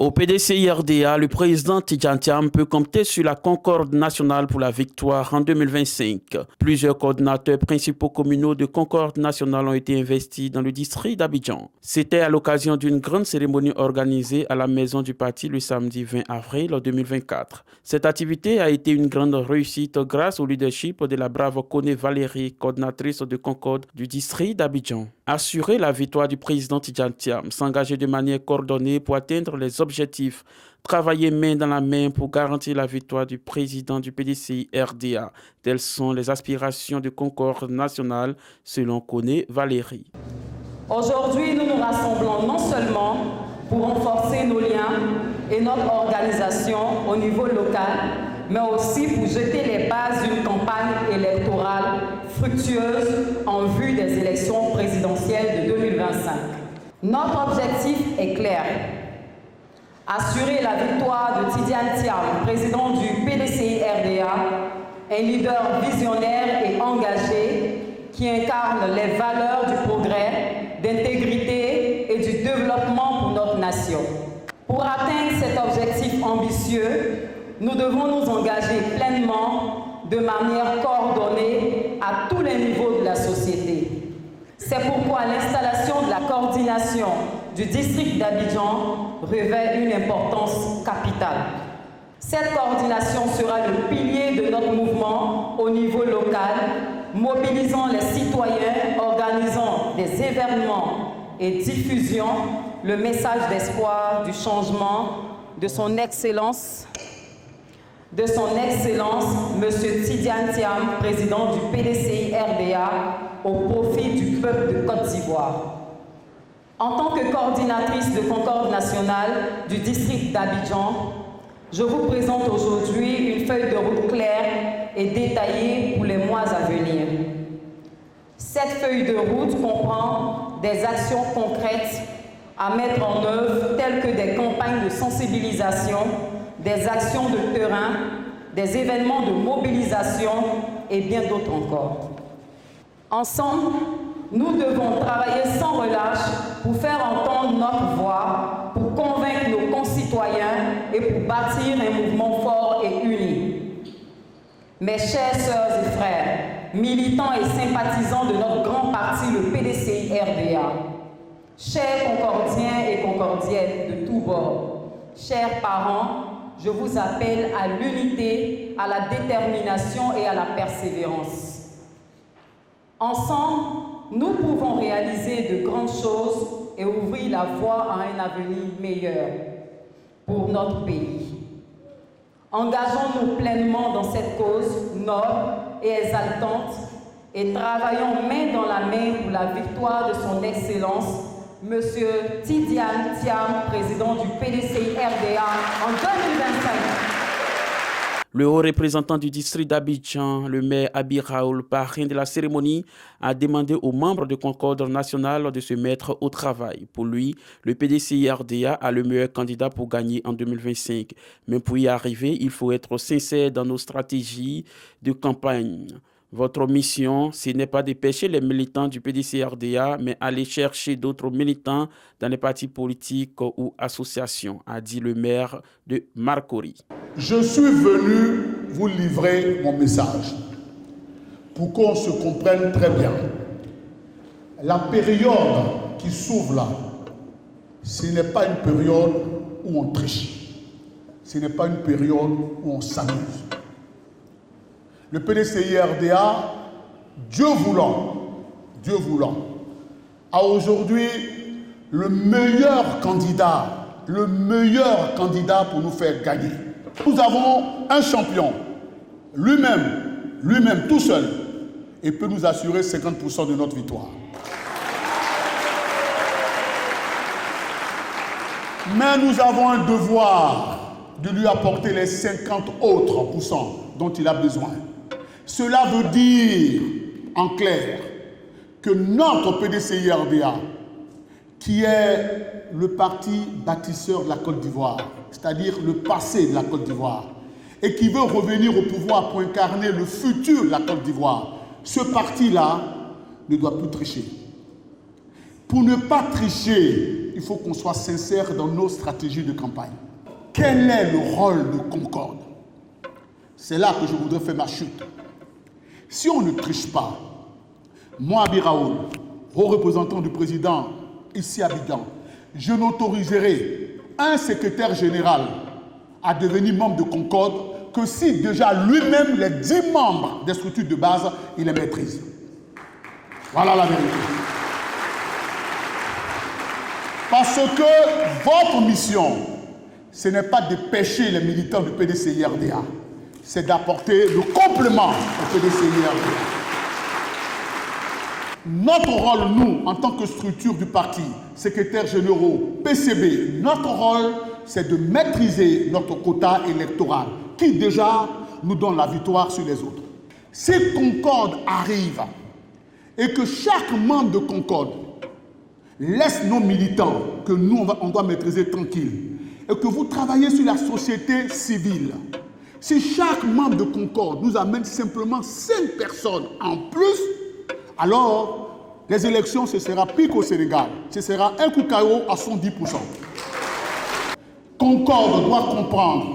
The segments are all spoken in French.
Au PDCI-RDA, le président Tidjane Thiam peut compter sur la concorde nationale pour la victoire en 2025. Plusieurs coordinateurs principaux communaux de concorde nationale ont été investis dans le district d'Abidjan. C'était à l'occasion d'une grande cérémonie organisée à la maison du parti le samedi 20 avril 2024. Cette activité a été une grande réussite grâce au leadership de la brave Koné Valérie, coordinatrice de concorde du district d'Abidjan. Assurer la victoire du président Tidjane Thiam, s'engager de manière coordonnée pour atteindre les objectifs, travailler main dans la main pour garantir la victoire du président du PDCI-RDA. Telles sont les aspirations de concorde nationale selon Koné Valérie. Aujourd'hui, nous nous rassemblons non seulement pour renforcer nos liens et notre organisation au niveau local, mais aussi pour jeter les bases d'une campagne électorale fructueuse en vue des élections présidentielles de 2025. Notre objectif est clair. Assurer la victoire de Tidjane Thiam, président du PDCI-RDA, un leader visionnaire et engagé qui incarne les valeurs du progrès, d'intégrité et du développement pour notre nation. Pour atteindre cet objectif ambitieux, nous devons nous engager pleinement, de manière coordonnée, à tous les niveaux de la société. C'est pourquoi l'installation de la coordination du district d'Abidjan revêt une importance capitale. Cette coordination sera le pilier de notre mouvement au niveau local, mobilisant les citoyens, organisant des événements et diffusant le message d'espoir, du changement de son Excellence, M. Tidjane Thiam, président du PDCI-RDA, au profit du peuple de Côte d'Ivoire. En tant que coordinatrice de Concorde nationale du district d'Abidjan, je vous présente aujourd'hui une feuille de route claire et détaillée pour les mois à venir. Cette feuille de route comprend des actions concrètes à mettre en œuvre, telles que des campagnes de sensibilisation, des actions de terrain, des événements de mobilisation et bien d'autres encore. Ensemble, nous devons travailler sans relâche pour faire entendre notre voix, pour convaincre nos concitoyens et pour bâtir un mouvement fort et uni. Mes chers sœurs et frères, militants et sympathisants de notre grand parti, le PDCI-RDA, chers concordiens et concordiennes de tous bords, chers parents, je vous appelle à l'unité, à la détermination et à la persévérance. Ensemble, nous pouvons réaliser de grandes choses et ouvrir la voie à un avenir meilleur pour notre pays. Engageons-nous pleinement dans cette cause noble et exaltante et travaillons main dans la main pour la victoire de son Excellence, M. Tidjane Thiam, président du PDCI-RDA en 2025. Le haut représentant du district d'Abidjan, le maire Abi Raoul, parrain de la cérémonie, a demandé aux membres de Concorde nationale de se mettre au travail. Pour lui, le PDCI-RDA a le meilleur candidat pour gagner en 2025. Mais pour y arriver, il faut être sincère dans nos stratégies de campagne. Votre mission, ce n'est pas de pêcher les militants du PDCI-RDA, mais aller chercher d'autres militants dans les partis politiques ou associations, a dit le maire de Marcory. Je suis venu vous livrer mon message pour qu'on se comprenne très bien. La période qui s'ouvre là, ce n'est pas une période où on triche. Ce n'est pas une période où on s'amuse. Le PDCI-RDA, Dieu voulant, a aujourd'hui le meilleur candidat pour nous faire gagner. Nous avons un champion, lui-même, tout seul, et peut nous assurer 50% de notre victoire. Mais nous avons un devoir de lui apporter les 50 autres pourcents dont il a besoin. Cela veut dire, en clair, que notre PDCI-RDA, qui est le parti bâtisseur de la Côte d'Ivoire, c'est-à-dire le passé de la Côte d'Ivoire, et qui veut revenir au pouvoir pour incarner le futur de la Côte d'Ivoire, ce parti-là ne doit plus tricher. Pour ne pas tricher, il faut qu'on soit sincère dans nos stratégies de campagne. Quel est le rôle de Concorde? C'est là que je voudrais faire ma chute. Si on ne triche pas, moi, Abi Raoul, haut représentant du président ici à Abidjan, je n'autoriserai un secrétaire général à devenir membre de Concorde que si déjà lui-même, les 10 membres des structures de base, il les maîtrise. Voilà la vérité. Parce que votre mission, ce n'est pas de pêcher les militants du PDCI-RDA, c'est d'apporter le complément au PDCI-RDA. Notre rôle, nous, en tant que structure du parti, secrétaires généraux, PCB, notre rôle, c'est de maîtriser notre quota électoral, qui déjà nous donne la victoire sur les autres. Si Concorde arrive et que chaque membre de Concorde laisse nos militants, que nous, on doit maîtriser tranquille, et que vous travaillez sur la société civile, si chaque membre de Concorde nous amène simplement 5 personnes en plus, alors les élections, ce sera pire qu'au Sénégal. Ce sera un coup KO à 110%. Concorde doit comprendre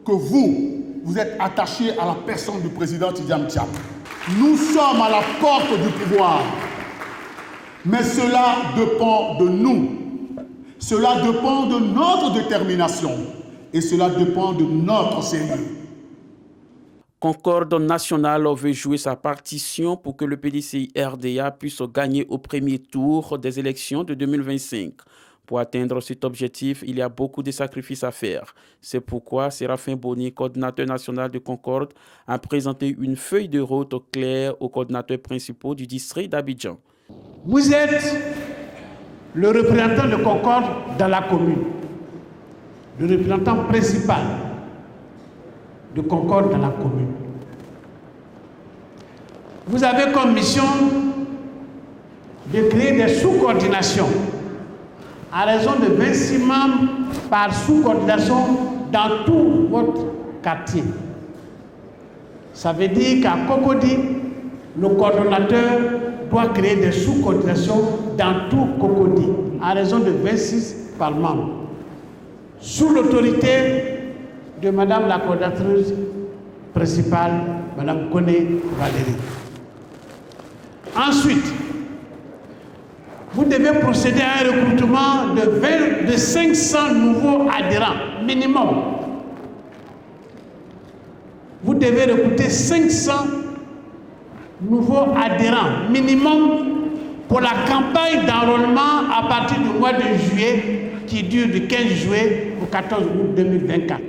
que vous êtes attachés à la personne du président Tidjane Thiam. Nous sommes à la porte du pouvoir. Mais cela dépend de nous. Cela dépend de notre détermination. Et cela dépend de notre sérieux. Concorde nationale veut jouer sa partition pour que le PDCI-RDA puisse gagner au premier tour des élections de 2025. Pour atteindre cet objectif, il y a beaucoup de sacrifices à faire. C'est pourquoi Séraphin Boni, coordinateur national de Concorde, a présenté une feuille de route claire aux coordinateurs principaux du district d'Abidjan. Vous êtes le représentant de Concorde dans la commune, le représentant principal de Concorde dans la commune. Vous avez comme mission de créer des sous-coordinations à raison de 26 membres par sous-coordination dans tout votre quartier. Ça veut dire qu'à Cocody, le coordonnateur doit créer des sous-coordinations dans tout Cocody à raison de 26 par membre, sous l'autorité de Madame la coordinatrice principale, Madame Koné Valérie. Ensuite, vous devez procéder à un recrutement de 500 nouveaux adhérents, minimum. Vous devez recruter 500 nouveaux adhérents, minimum, pour la campagne d'enrôlement à partir du mois de juillet, qui dure du 15 juillet au 14 août 2024.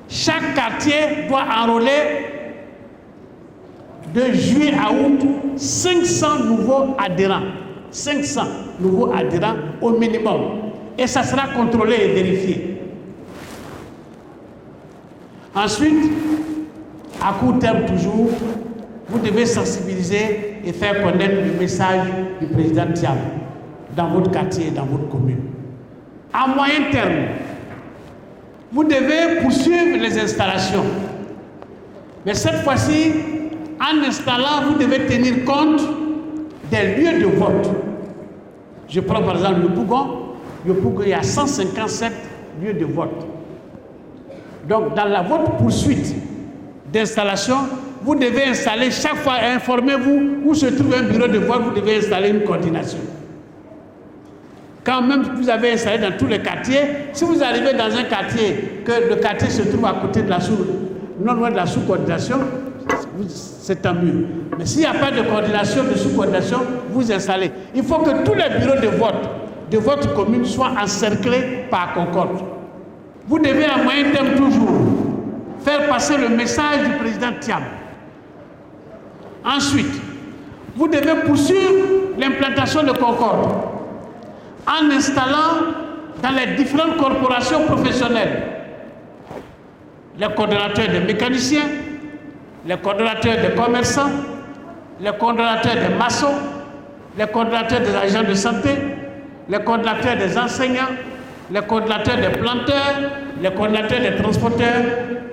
Chaque quartier doit enrôler de juillet à août 500 nouveaux adhérents. 500 nouveaux adhérents au minimum. Et ça sera contrôlé et vérifié. Ensuite, à court terme toujours, vous devez sensibiliser et faire connaître le message du président Thiam dans votre quartier et dans votre commune. À moyen terme, vous devez poursuivre les installations. Mais cette fois-ci, en installant, vous devez tenir compte des lieux de vote. Je prends par exemple le Bougon. Le Bougon, il y a 157 lieux de vote. Donc, dans votre poursuite d'installation, vous devez installer, chaque fois, informez-vous où se trouve un bureau de vote, vous devez installer une coordination. Quand même vous avez installé dans tous les quartiers, si vous arrivez dans un quartier, que le quartier se trouve à côté de non loin de la sous-coordination, c'est tant mieux. Mais s'il n'y a pas de coordination, de sous-coordination, vous installez. Il faut que tous les bureaux de vote de votre commune soient encerclés par Concorde. Vous devez à moyen terme toujours faire passer le message du président Thiam. Ensuite, vous devez poursuivre l'implantation de Concorde en installant dans les différentes corporations professionnelles les coordonnateurs des mécaniciens, les coordonnateurs des commerçants, les coordonnateurs des maçons, les coordonnateurs des agents de santé, les coordonnateurs des enseignants, les coordonnateurs des planteurs, les coordonnateurs des transporteurs,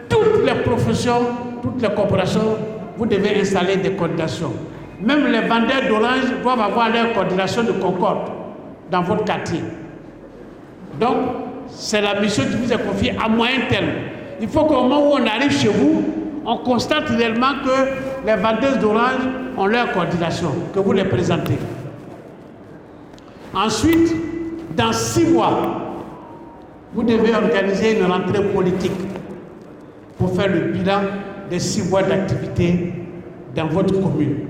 toutes les professions, toutes les corporations, vous devez installer des coordinations. Même les vendeurs d'orange doivent avoir leur coordination de Concorde. dans votre quartier. Donc, c'est la mission qui vous est confiée à moyen terme. Il faut qu'au moment où on arrive chez vous, on constate réellement que les vendeuses d'orange ont leur coordination, que vous les présentez. Ensuite, dans 6 mois, vous devez organiser une rentrée politique pour faire le bilan des 6 mois d'activité dans votre commune.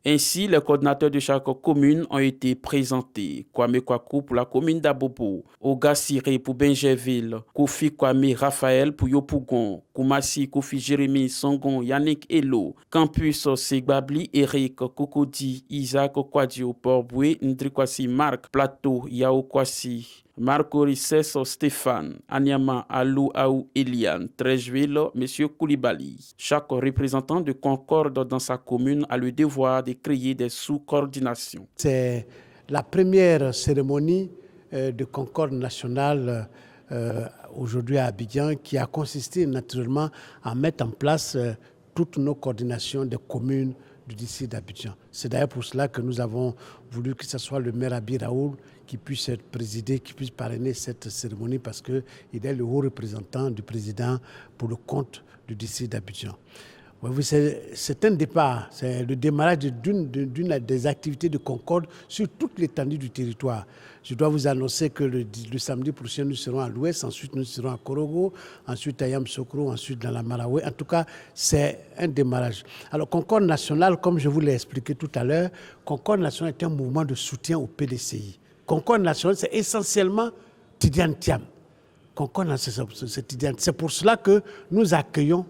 Ainsi, les coordinateurs de chaque commune ont été présentés. Kwame Kwaku pour la commune d'Abobo, Oga Siré pour Benjerville, Kofi Kwame Raphaël pour Yopougon, Koumassi Kofi Jérémy Songon, Yannick Elo, Campus Segbabli, Eric Kokodi, Isaac Kwadio, Port-Boué, Ndrikwasi Marc, Plateau, Yao Kwasi, Marco Risses Stéphane, Anyama Alou Aou Eliane, Trècheville, M. Koulibaly. Chaque représentant de Concorde dans sa commune a le devoir de créer des sous-coordinations. C'est la première cérémonie de Concorde nationale aujourd'hui à Abidjan qui a consisté naturellement à mettre en place toutes nos coordinations des communes du district d'Abidjan. C'est d'ailleurs pour cela que nous avons voulu que ce soit le maire Abi Raoul qui puisse être présidé, qui puisse parrainer cette cérémonie parce qu'il est le haut représentant du président pour le compte du district d'Abidjan. C'est un départ, c'est le démarrage d'une des activités de Concorde sur toute l'étendue du territoire. Je dois vous annoncer que le samedi prochain, nous serons à l'ouest, ensuite nous serons à Korogo, ensuite à Yamsokro, ensuite dans la Maraoué. En tout cas, c'est un démarrage. Alors, Concorde nationale, comme je vous l'ai expliqué tout à l'heure, Concorde nationale est un mouvement de soutien au PDCI. Concorde nationale, c'est essentiellement Tidiane Thiam. Concorde nationale, c'est Tidiane. C'est pour cela que nous accueillons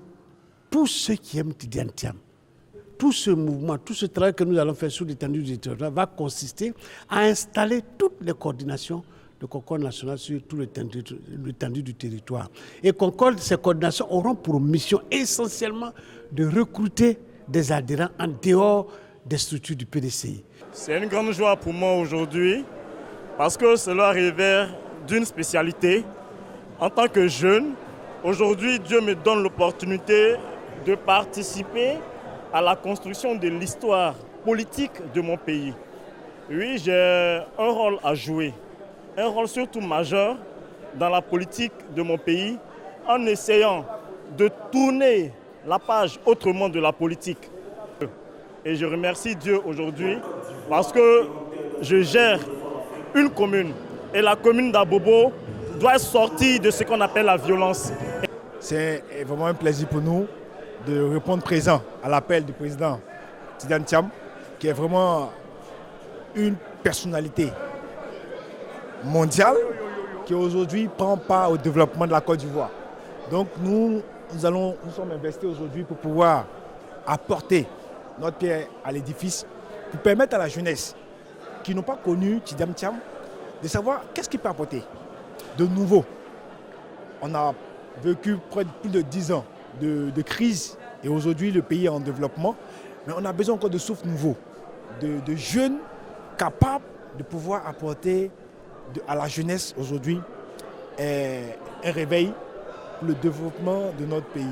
tous ceux qui aiment Tidiane Thiam. Tout ce mouvement, tout ce travail que nous allons faire sur l'étendue du territoire va consister à installer toutes les coordinations de Concorde nationale sur tout l'étendue du territoire. Et Concorde, ces coordinations auront pour mission essentiellement de recruter des adhérents en dehors des structures du PDCI. C'est une grande joie pour moi aujourd'hui parce que cela révèle d'une spécialité. En tant que jeune, aujourd'hui, Dieu me donne l'opportunité de participer à la construction de l'histoire politique de mon pays. Oui, j'ai un rôle à jouer, un rôle surtout majeur dans la politique de mon pays, en essayant de tourner la page autrement de la politique. Et je remercie Dieu aujourd'hui parce que je gère une commune et la commune d'Abobo doit sortir de ce qu'on appelle la violence. C'est vraiment un plaisir pour nous de répondre présent à l'appel du président Tidiane Thiam, qui est vraiment une personnalité mondiale qui aujourd'hui prend part au développement de la Côte d'Ivoire. Donc nous sommes investis aujourd'hui pour pouvoir apporter notre pierre à l'édifice, pour permettre à la jeunesse qui n'ont pas connu Tidiane Thiam de savoir qu'est-ce qu'il peut apporter de nouveau. On a vécu près de plus de 10 ans de crise et aujourd'hui le pays est en développement, mais on a besoin encore de souffle nouveau, de jeunes capables de pouvoir apporter à la jeunesse aujourd'hui un réveil pour le développement de notre pays.